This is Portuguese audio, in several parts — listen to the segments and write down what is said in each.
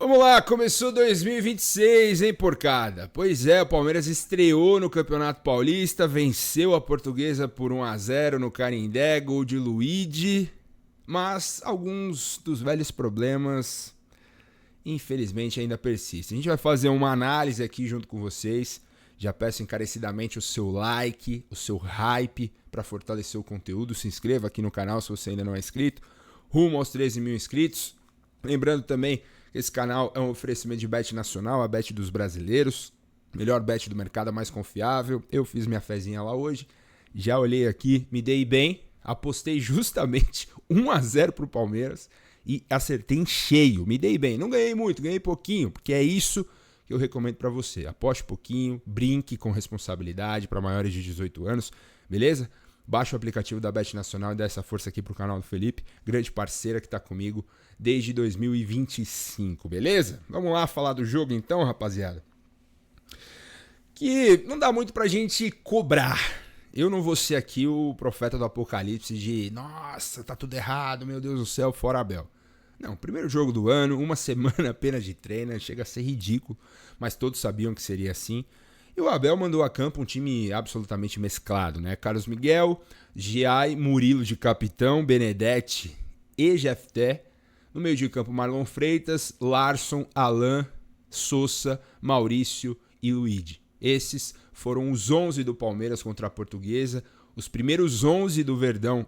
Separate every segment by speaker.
Speaker 1: Vamos lá, começou 2026, hein, porcada? Pois é, o Palmeiras estreou no Campeonato Paulista, venceu a Portuguesa por 1-0 no Canindé, gol de Luigi, mas alguns dos velhos problemas, infelizmente, ainda persistem. A gente vai fazer uma análise aqui junto com vocês, já peço encarecidamente o seu like, o seu hype para fortalecer o conteúdo, se inscreva aqui no canal se você ainda não é inscrito, rumo aos 13 mil inscritos, lembrando também esse canal é um oferecimento de Bet Nacional, a bet dos brasileiros, melhor bet do mercado, a mais confiável. Eu fiz minha fezinha lá hoje, já olhei aqui, me dei bem, apostei justamente 1-0 pro Palmeiras e acertei em cheio, me dei bem. Não ganhei muito, ganhei pouquinho, porque é isso que eu recomendo para você. Aposte pouquinho, brinque com responsabilidade para maiores de 18 anos, beleza? Baixa o aplicativo da Bet Nacional e dá essa força aqui pro canal do Felipe, grande parceira que tá comigo desde 2025, beleza? Vamos lá falar do jogo então, rapaziada. Que não dá muito pra gente cobrar. Eu não vou ser aqui o profeta do apocalipse de nossa, tá tudo errado, meu Deus do céu, fora Abel. Não, primeiro jogo do ano, uma semana apenas de treino, chega a ser ridículo, mas todos sabiam que seria assim. E o Abel mandou a campo um time absolutamente mesclado, né? Carlos Miguel, Giai, Murilo de capitão, Benedetti e Jefté. No meio de campo, Marlon Freitas, Larson, Alan, Sousa, Maurício e Luigi. Esses foram os 11 do Palmeiras contra a Portuguesa, os primeiros 11 do Verdão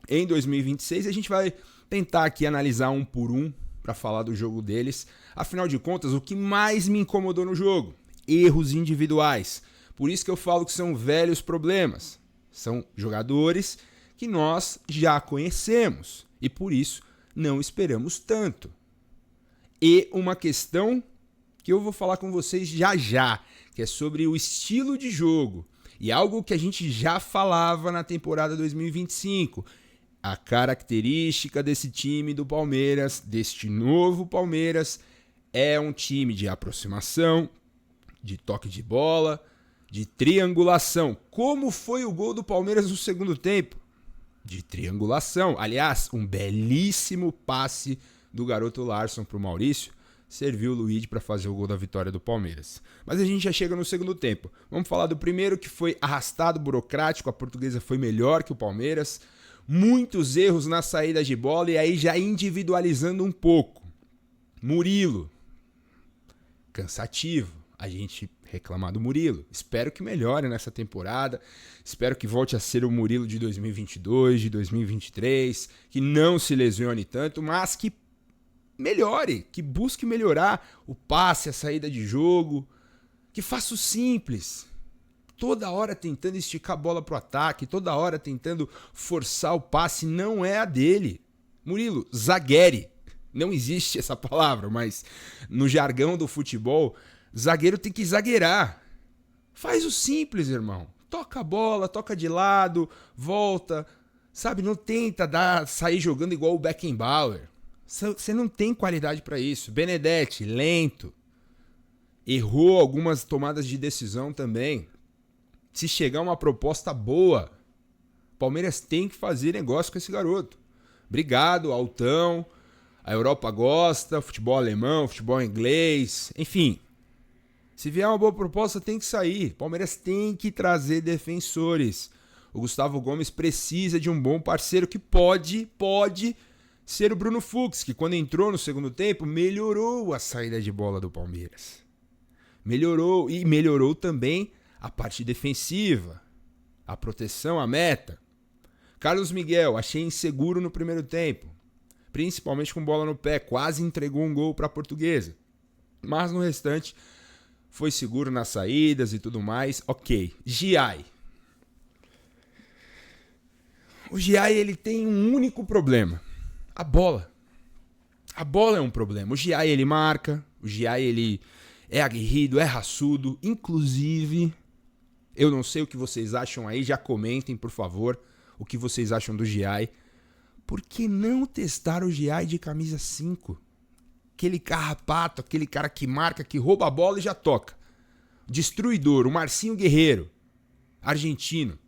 Speaker 1: em 2026. E a gente vai tentar aqui analisar um por um para falar do jogo deles. Afinal de contas, o que mais me incomodou no jogo? Erros individuais. Por isso que eu falo que são velhos problemas. São jogadores que nós já conhecemos e por isso não esperamos tanto. E uma questão que eu vou falar com vocês já, que é sobre o estilo de jogo. E algo que a gente já falava na temporada 2025. A característica desse time do Palmeiras, deste novo Palmeiras, é um time de aproximação, de toque de bola, de triangulação. Como foi o gol do Palmeiras no segundo tempo? De triangulação. Aliás, um belíssimo passe do garoto Larson para o Maurício. Serviu o Luigi para fazer o gol da vitória do Palmeiras. Mas a gente já chega no segundo tempo. Vamos falar do primeiro, que foi arrastado, burocrático. A Portuguesa foi melhor que o Palmeiras. Muitos erros na saída de bola e aí já individualizando um pouco. Murilo. Cansativo. A gente reclamar do Murilo. Espero que melhore nessa temporada. Espero que volte a ser o Murilo de 2022, de 2023. Que não se lesione tanto, mas que melhore. Que busque melhorar o passe, a saída de jogo. Que faça o simples. Toda hora tentando esticar a bola pro ataque. Toda hora tentando forçar o passe. Não é a dele. Murilo, zagueire. Não existe essa palavra, mas no jargão do futebol, zagueiro tem que zagueirar. Faz o simples, irmão. Toca a bola, toca de lado, volta. Sabe, não tenta sair jogando igual o Beckenbauer. Você não tem qualidade para isso. Benedetti, lento. Errou algumas tomadas de decisão também. Se chegar uma proposta boa, Palmeiras tem que fazer negócio com esse garoto. Obrigado, altão. A Europa gosta, futebol alemão, futebol inglês, enfim. Se vier uma boa proposta, tem que sair. Palmeiras tem que trazer defensores. O Gustavo Gomes precisa de um bom parceiro que pode ser o Bruno Fux, que quando entrou no segundo tempo, melhorou a saída de bola do Palmeiras. Melhorou e melhorou também a parte defensiva, a proteção, a meta. Carlos Miguel, achei inseguro no primeiro tempo. Principalmente com bola no pé, quase entregou um gol para a Portuguesa. Mas no restante, foi seguro nas saídas e tudo mais. Ok. Giai. O Giai, ele tem um único problema. A bola. A bola é um problema. O Giai, ele marca. O Giai, ele é aguerrido, é raçudo. Inclusive, eu não sei o que vocês acham aí. Já comentem, por favor, o que vocês acham do Giai. Por que não testar o Giai de camisa 5? Aquele carrapato, aquele cara que marca, que rouba a bola e já toca. Destruidor, o Marcinho Guerreiro, argentino.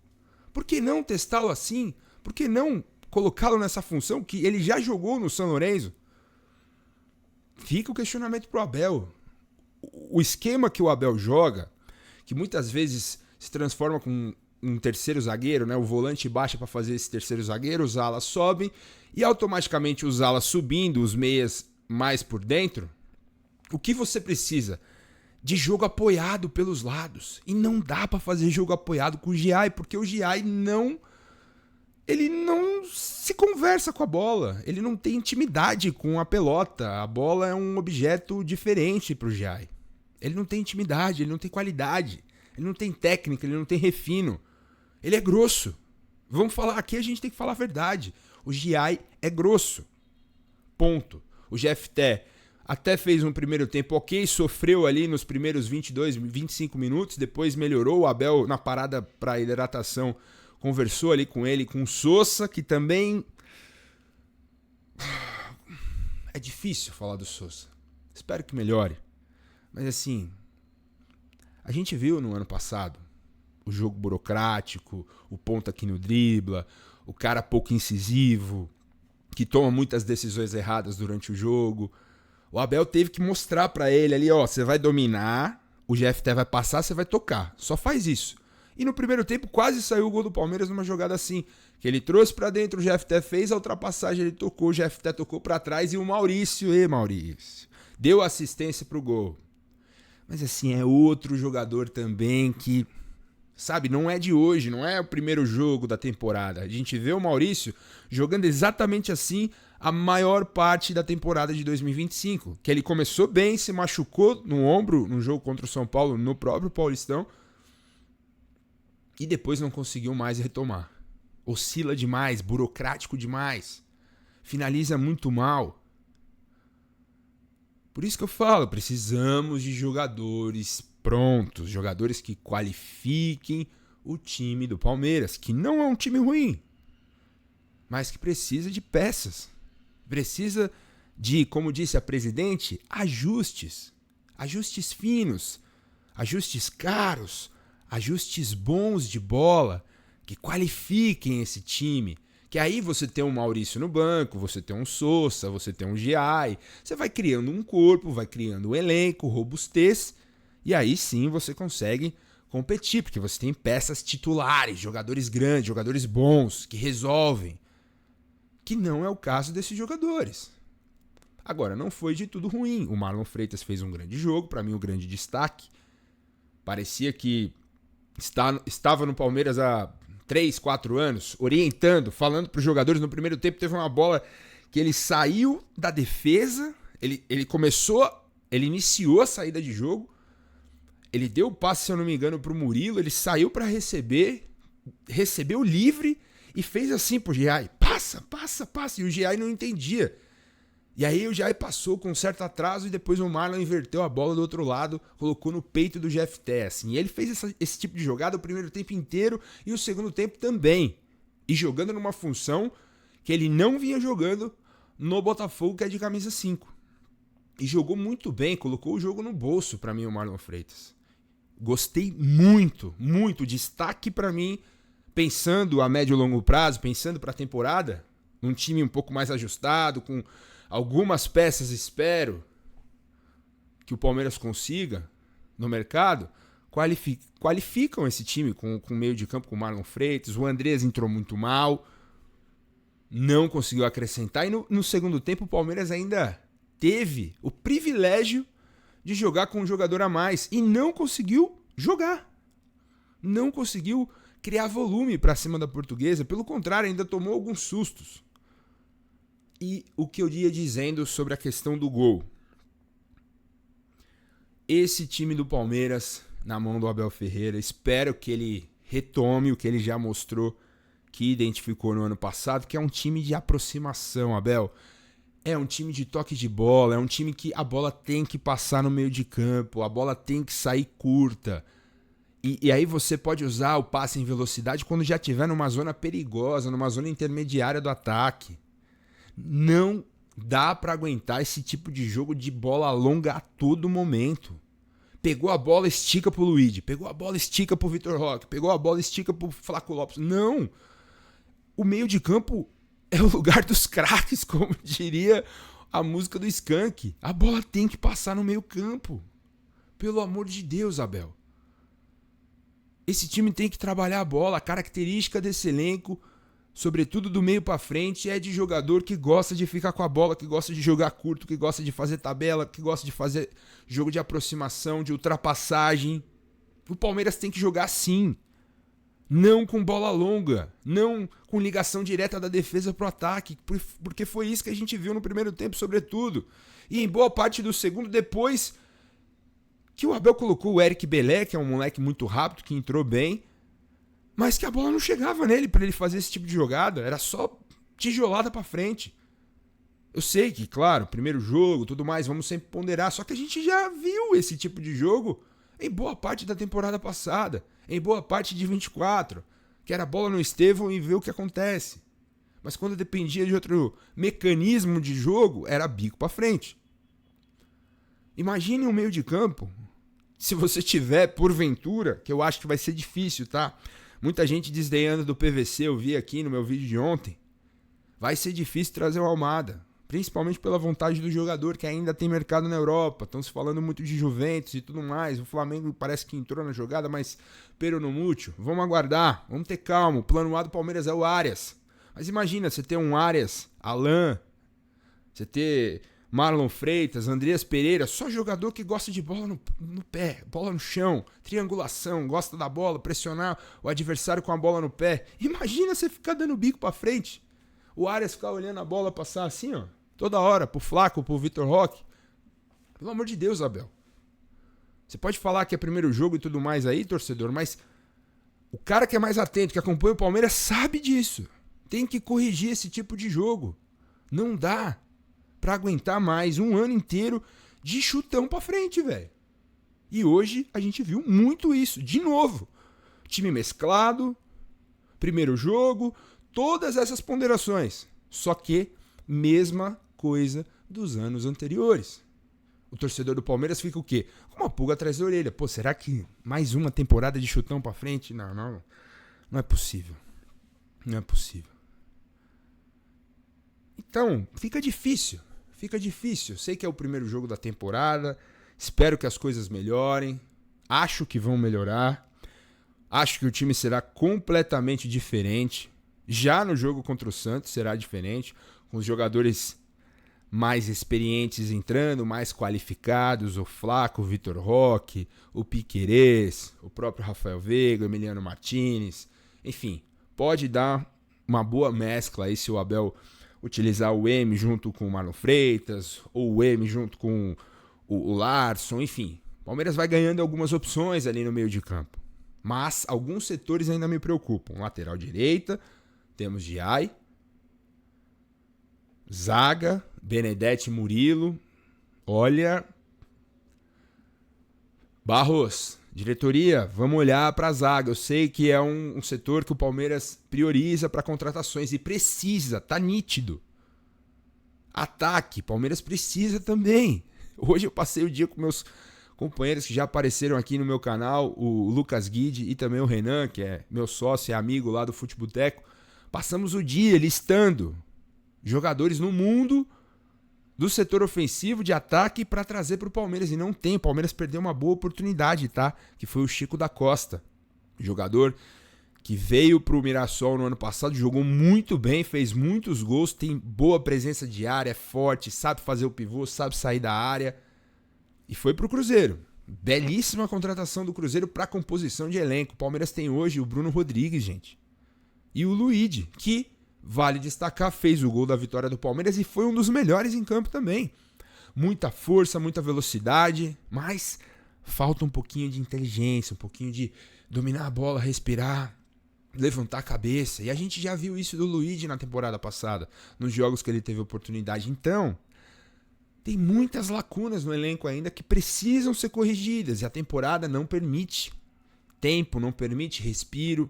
Speaker 1: Por que não testá-lo assim? Por que não colocá-lo nessa função que ele já jogou no São Lourenço? fica o questionamento pro Abel. O esquema que o Abel joga, que muitas vezes se transforma com um terceiro zagueiro, né? O volante baixa para fazer esse terceiro zagueiro, os alas sobem e automaticamente os alas subindo, os meias mais por dentro. O que você precisa? De jogo apoiado pelos lados. E não dá para fazer jogo apoiado com o Giai, porque o Giai ele não se conversa com a bola. Ele não tem intimidade com a pelota. A bola é um objeto diferente pro Giai. Ele não tem intimidade, ele não tem qualidade. Ele não tem técnica, ele não tem refino. Ele é grosso. Vamos falar aqui, a gente tem que falar a verdade. O Giai é grosso. Ponto. O Jefté até fez um primeiro tempo ok, sofreu ali nos primeiros 22, 25 minutos, depois melhorou. O Abel, na parada para hidratação, conversou ali com ele, com o Sousa, que também... É difícil falar do Sousa. Espero que melhore. Mas assim, a gente viu no ano passado o jogo burocrático, o ponta que no dribla, o cara pouco incisivo, que toma muitas decisões erradas durante o jogo. O Abel teve que mostrar pra ele ali, ó, você vai dominar, o GFT vai passar, você vai tocar. Só faz isso. E no primeiro tempo quase saiu o gol do Palmeiras numa jogada assim, que ele trouxe pra dentro, o GFT fez a ultrapassagem, ele tocou, o GFT tocou pra trás e o Maurício, deu assistência pro gol. Mas assim, é outro jogador também que, sabe, não é de hoje, não é o primeiro jogo da temporada. A gente vê o Maurício jogando exatamente assim a maior parte da temporada de 2025. Que ele começou bem, se machucou no ombro no jogo contra o São Paulo, no próprio Paulistão, e depois não conseguiu mais retomar. Oscila demais, burocrático demais, finaliza muito mal. Por isso que eu falo, precisamos de jogadores prontos, jogadores que qualifiquem o time do Palmeiras, que não é um time ruim, mas que precisa de peças. Precisa de, como disse a presidente, ajustes. Ajustes finos, ajustes caros, ajustes bons de bola, que qualifiquem esse time. Que aí você tem um Maurício no banco, você tem um Sousa, você tem um Giai, você vai criando um corpo, vai criando um elenco, robustez, e aí sim você consegue competir, porque você tem peças titulares, jogadores grandes, jogadores bons, que resolvem. Que não é o caso desses jogadores. Agora, não foi de tudo ruim. O Marlon Freitas fez um grande jogo, para mim um grande destaque. Parecia que estava no Palmeiras há 3, 4 anos, orientando, falando para os jogadores. No primeiro tempo teve uma bola que ele saiu da defesa, ele iniciou a saída de jogo, ele deu o passe, se eu não me engano, para o Murilo, ele saiu para receber, recebeu livre e fez assim pro Giai, passa, e o Giai não entendia. E aí o Giai passou com um certo atraso e depois o Marlon inverteu a bola do outro lado, colocou no peito do GFT, assim. E ele fez esse tipo de jogada o primeiro tempo inteiro e o segundo tempo também. E jogando numa função que ele não vinha jogando no Botafogo, que é de camisa 5. E jogou muito bem, colocou o jogo no bolso pra mim o Marlon Freitas. Gostei muito, muito. Destaque pra mim, pensando a médio e longo prazo, pensando pra temporada, um time um pouco mais ajustado, com algumas peças, espero que o Palmeiras consiga no mercado, qualificam esse time com o meio de campo, com o Marlon Freitas. O Andrés entrou muito mal, não conseguiu acrescentar, e no segundo tempo o Palmeiras ainda teve o privilégio de jogar com um jogador a mais e não conseguiu jogar, não conseguiu criar volume para cima da Portuguesa, pelo contrário, ainda tomou alguns sustos. E o que eu ia dizendo sobre a questão do gol. Esse time do Palmeiras, na mão do Abel Ferreira, espero que ele retome o que ele já mostrou, que identificou no ano passado, que é um time de aproximação, Abel. É um time de toque de bola, é um time que a bola tem que passar no meio de campo, a bola tem que sair curta. E aí você pode usar o passe em velocidade quando já estiver numa zona perigosa, numa zona intermediária do ataque. Não dá pra aguentar esse tipo de jogo de bola longa a todo momento. Pegou a bola, estica pro Luigi. Pegou a bola, estica pro Vitor Roque. Pegou a bola, estica pro Flaco Lopes. Não! O meio de campo é o lugar dos craques, como diria a música do Skank. A bola tem que passar no meio campo. Pelo amor de Deus, Abel. Esse time tem que trabalhar a bola. A característica desse elenco, sobretudo do meio pra frente, é de jogador que gosta de ficar com a bola, que gosta de jogar curto, que gosta de fazer tabela, que gosta de fazer jogo de aproximação, de ultrapassagem. O Palmeiras tem que jogar assim. Não com bola longa, não com ligação direta da defesa pro ataque, porque foi isso que a gente viu no primeiro tempo, sobretudo. E em boa parte do segundo, depois que o Abel colocou o Eric Belé, que é um moleque muito rápido, que entrou bem, mas que a bola não chegava nele para ele fazer esse tipo de jogada, era só tijolada para frente. Eu sei que, claro, primeiro jogo, tudo mais, vamos sempre ponderar, só que a gente já viu esse tipo de jogo em boa parte da temporada passada, em boa parte de 24, que era bola no Estevão e ver o que acontece. Mas quando dependia de outro mecanismo de jogo, era bico para frente. Imagine um meio de campo, se você tiver, porventura, que eu acho que vai ser difícil, tá? Muita gente desdenhando do PVC, eu vi aqui no meu vídeo de ontem. Vai ser difícil trazer o Almada, principalmente pela vontade do jogador, que ainda tem mercado na Europa. Estão se falando muito de Juventus e tudo mais. O Flamengo parece que entrou na jogada, mas pero no mútil. Vamos aguardar, vamos ter calma. O plano A do Palmeiras é o Arias. Mas imagina, você ter um Arias, Alan, você ter Marlon Freitas, Andreas Pereira, só jogador que gosta de bola no pé, bola no chão, triangulação, gosta da bola, pressionar o adversário com a bola no pé. Imagina você ficar dando bico pra frente. O Arias ficar olhando a bola passar assim, ó, toda hora, pro Flaco, pro Vitor Roque. Pelo amor de Deus, Abel. Você pode falar que é primeiro jogo e tudo mais aí, torcedor, mas o cara que é mais atento, que acompanha o Palmeiras, sabe disso. Tem que corrigir esse tipo de jogo. Não dá pra aguentar mais um ano inteiro de chutão pra frente, velho. E hoje a gente viu muito isso, de novo. Time mesclado, primeiro jogo, todas essas ponderações. Só que, mesma coisa dos anos anteriores. O torcedor do Palmeiras fica o quê? Com uma pulga atrás da orelha. Pô, será que mais uma temporada de chutão pra frente? Não é possível. Não é possível. Então, fica difícil. Sei que é o primeiro jogo da temporada. Espero que as coisas melhorem. Acho que vão melhorar. Acho que o time será completamente diferente. Já no jogo contra o Santos será diferente. Com os jogadores mais experientes entrando, mais qualificados. O Flaco, o Vitor Roque, o Piquerez, o próprio Rafael Veiga, o Emiliano Martinez. Enfim, pode dar uma boa mescla aí se o Abel utilizar o M junto com o Marlon Freitas, ou o M junto com o Larson, enfim. O Palmeiras vai ganhando algumas opções ali no meio de campo. Mas alguns setores ainda me preocupam. Lateral direita, temos Giai, zaga, Benedetti, Murilo. Olha, Barros, diretoria, vamos olhar para a zaga. Eu sei que é um setor que o Palmeiras prioriza para contratações e precisa, tá nítido. Ataque, Palmeiras precisa também. Hoje eu passei o dia com meus companheiros que já apareceram aqui no meu canal, o Lucas Guide e também o Renan, que é meu sócio e amigo lá do Futeboteco. Passamos o dia listando jogadores no mundo do setor ofensivo de ataque para trazer para o Palmeiras. E não tem, o Palmeiras perdeu uma boa oportunidade, tá? Que foi o Chico da Costa, jogador que veio para o Mirassol no ano passado, jogou muito bem, fez muitos gols, tem boa presença de área, é forte, sabe fazer o pivô, sabe sair da área. E foi para o Cruzeiro. Belíssima contratação do Cruzeiro para composição de elenco. O Palmeiras tem hoje o Bruno Rodrigues, gente. E o Luigi, que, vale destacar, fez o gol da vitória do Palmeiras e foi um dos melhores em campo também. Muita força, muita velocidade, mas falta um pouquinho de inteligência, um pouquinho de dominar a bola, respirar, levantar a cabeça. E a gente já viu isso do Luigi na temporada passada, nos jogos que ele teve oportunidade. Então, tem muitas lacunas no elenco ainda que precisam ser corrigidas e a temporada não permite. Tempo não permite, respiro.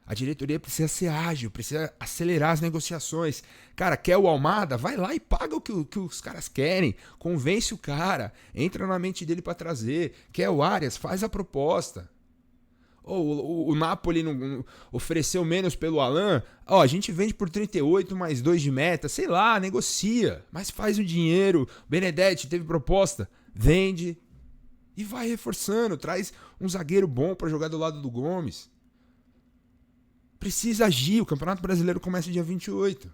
Speaker 1: A diretoria precisa ser ágil, precisa acelerar as negociações. Cara, quer o Almada? Vai lá e paga o que os caras querem. Convence o cara, entra na mente dele para trazer. Quer o Arias? Faz a proposta. O Napoli não ofereceu menos pelo Alan. Ó, a gente vende por 38 mais 2 de meta. Sei lá, negocia. Mas faz o dinheiro. Benedetti teve proposta. Vende. E vai reforçando. Traz um zagueiro bom pra jogar do lado do Gomes. Precisa agir. O Campeonato Brasileiro começa dia 28.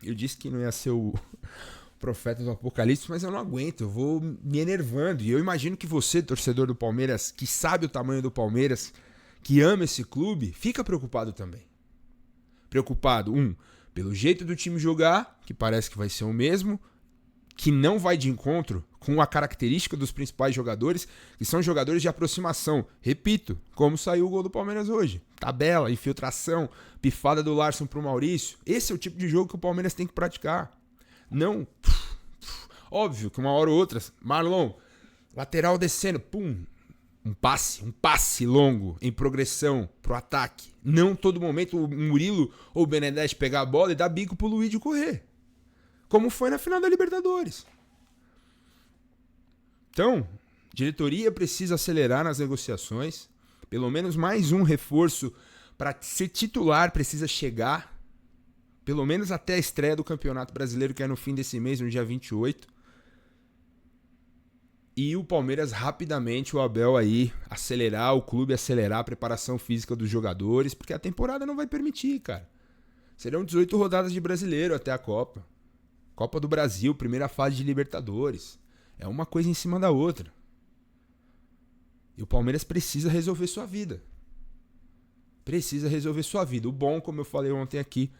Speaker 1: Eu disse que não ia ser o profeta do Apocalipse, mas eu não aguento, eu vou me enervando. E eu imagino que você, torcedor do Palmeiras, que sabe o tamanho do Palmeiras, que ama esse clube, fica preocupado também. Preocupado, pelo jeito do time jogar, que parece que vai ser o mesmo, que não vai de encontro com a característica dos principais jogadores, que são jogadores de aproximação. Repito, como saiu o gol do Palmeiras hoje. Tabela, infiltração, pifada do Larson pro Maurício. Esse é o tipo de jogo que o Palmeiras tem que praticar. Não, óbvio que uma hora ou outra, Marlon, lateral descendo, um passe longo em progressão pro ataque. Não todo momento o Murilo ou o Benedetti pegar a bola e dar bico pro Luigi correr. Como foi na final da Libertadores. Então, diretoria precisa acelerar nas negociações. Pelo menos mais um reforço para ser titular precisa chegar. Pelo menos até a estreia do Campeonato Brasileiro, que é no fim desse mês, no dia 28. E o Palmeiras rapidamente, o Abel aí, acelerar, o clube acelerar a preparação física dos jogadores, porque a temporada não vai permitir, cara. Serão 18 rodadas de Brasileiro até a Copa. Copa do Brasil, primeira fase de Libertadores. É uma coisa em cima da outra. E o Palmeiras precisa resolver sua vida. Precisa resolver sua vida. O bom, como eu falei ontem aqui,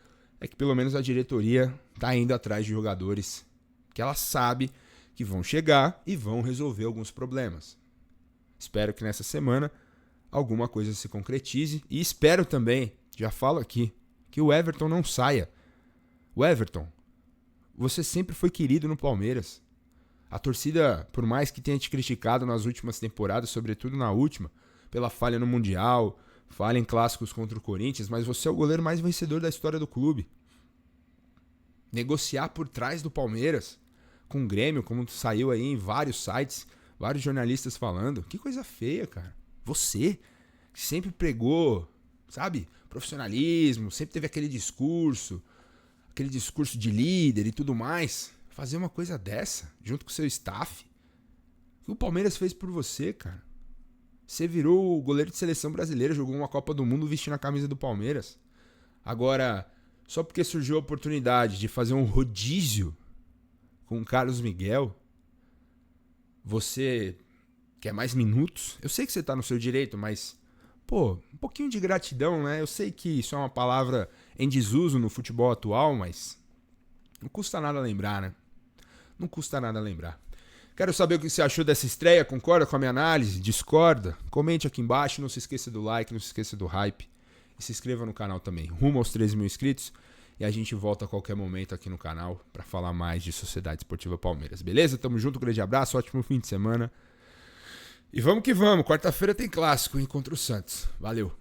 Speaker 1: é que pelo menos a diretoria está indo atrás de jogadores que ela sabe que vão chegar e vão resolver alguns problemas. Espero que nessa semana alguma coisa se concretize. E espero também, já falo aqui, que o Everton não saia. O Everton, você sempre foi querido no Palmeiras. A torcida, por mais que tenha te criticado nas últimas temporadas, sobretudo na última, pela falha no Mundial, falha em clássicos contra o Corinthians, mas você é o goleiro mais vencedor da história do clube. Negociar por trás do Palmeiras com o Grêmio, como saiu aí em vários sites, vários jornalistas falando. Que coisa feia, cara. Você, que sempre pregou, sabe, profissionalismo, sempre teve aquele discurso de líder e tudo mais. Fazer uma coisa dessa, junto com o seu staff. O que o Palmeiras fez por você, cara? Você virou o goleiro de seleção brasileira, jogou uma Copa do Mundo vestindo a camisa do Palmeiras. Agora, só porque surgiu a oportunidade de fazer um rodízio com o Carlos Miguel, você quer mais minutos? Eu sei que você tá no seu direito, mas, um pouquinho de gratidão, né? Eu sei que isso é uma palavra em desuso no futebol atual, mas não custa nada lembrar, né? Não custa nada lembrar. Quero saber o que você achou dessa estreia. Concorda com a minha análise? Discorda? Comente aqui embaixo. Não se esqueça do like, não se esqueça do hype. E se inscreva no canal também. Rumo aos 13 mil inscritos. E a gente volta a qualquer momento aqui no canal para falar mais de Sociedade Esportiva Palmeiras. Beleza? Tamo junto. Grande abraço. Ótimo fim de semana. E vamos que vamos. Quarta-feira tem clássico, hein, contra o Santos. Valeu.